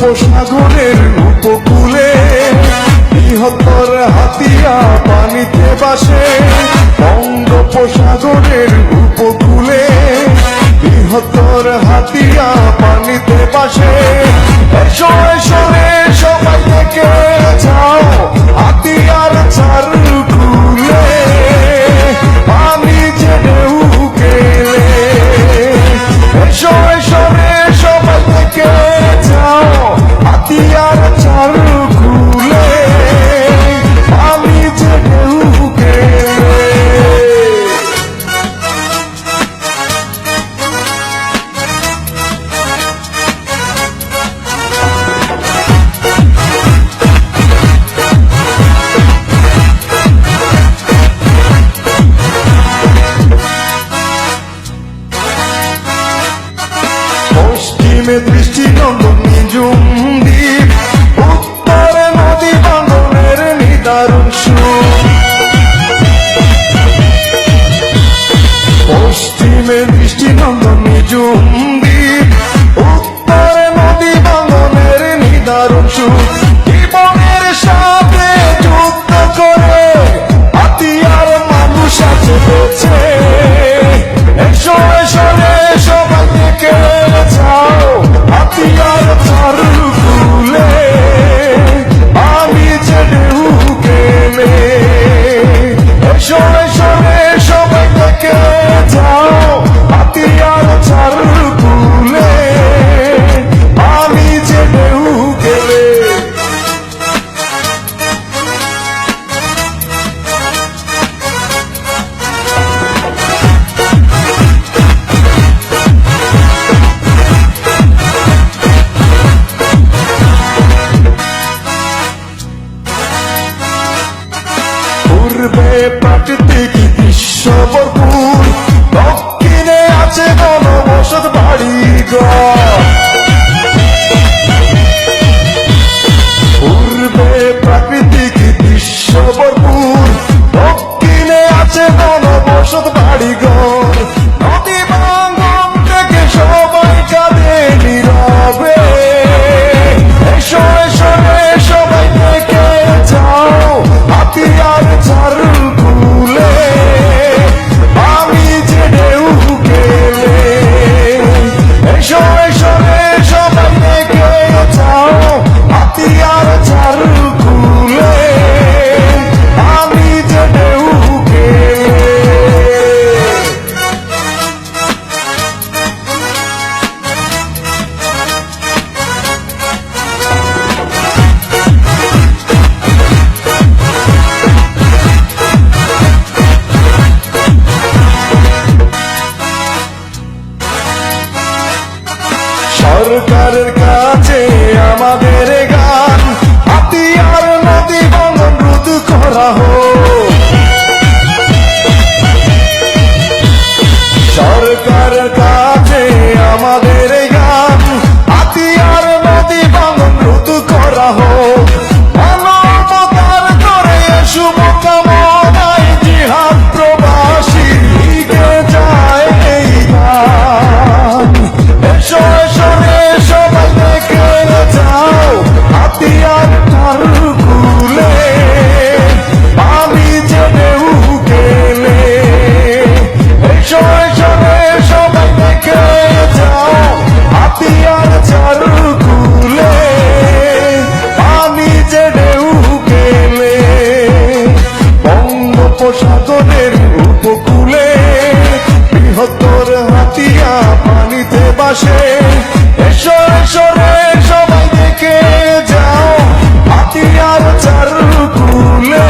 বঙ্গোপসাগরের উপকূলে বৃহত্তর হাতিয়া পানিতে বাসে। বঙ্গোপসাগরের উপকূলে বৃহত্তর হাতিয়া পানিতে বাসে। এসো এসো রে সবাই দেখে যাও হাতিয়ার চারকুলে পানি যে ঢেউ গেলে। এসো এসো রে সবাই দেখে যাও হাতিয়ার চারকুলে পানি যে ঢেউ গেলে। পশ্চিমে দৃষ্টিনন্দন নিজুম দ্বীপ, উত্তরে নদী বাঙ্গনের নিদারুণ সুর। পশ্চিমে দৃষ্টিনন্দন নিজুম দ্বীপ, উত্তরে নদী বাঙ্গনের নিদারুণ সুর। জীবনের সাথে যুদ্ধ করে হাতিয়ার মানুষ আছে বেঁচে। এসো এসো রে সবাই দেখে যাও হাতিয়ার চারকুলে আমি যে ঢেউ গেলে। এসো এসো রে সবাই দেখে যাও হাতিয়ার চারকুলে আমি যে ঢেউ গেলে। পূর্বে প্রাকৃতিক দৃশ্য ভরপুর, দক্ষিণে আছে ঘনবসত বাড়িঘর। পূর্বে প্রাকৃতিক দৃশ্য ভরপুর, দক্ষিণে আছে ঘনবসত বাড়িঘর। নদী ভাঙন থেকে সবাই কাঁদে নীরবে। এসো এসো রে সবাই দেখে যাও হাতিয়ার চারকুলে আমি যে ঢেউ গেলে। এসো এসো রে সবাই দেখে যাও হাতিয়ার চারকুলে আমি যে ঢেউ গেলে। সরকারের কাছে আমাদের গান, হাতিয়ার নদী ভাঙন রোধ করা হোক। সরকারের কাছে আমাদের গান, হাতিয়ার নদী ভাঙন রোধ করা হোক। মানবতার করে শুভকামনায় জিহাদ প্রবাসী লিখে যায় এই গান। এসো এসো রে সবাই দেখে যাও হাতিয়ার চারকুলে আমি যে ঢেউ গেলে। এসো এসো রে সবাই দেখে যাও হাতিয়ার চারকুলে আমি যে ঢেউ গেলে। বঙ্গোপসাগরের উপকূলে বৃহত্তর হাতিয়া পানিতে বাসে। এসো এসো রে সবাই দেখে যাও হাতিয়ার চারকুলে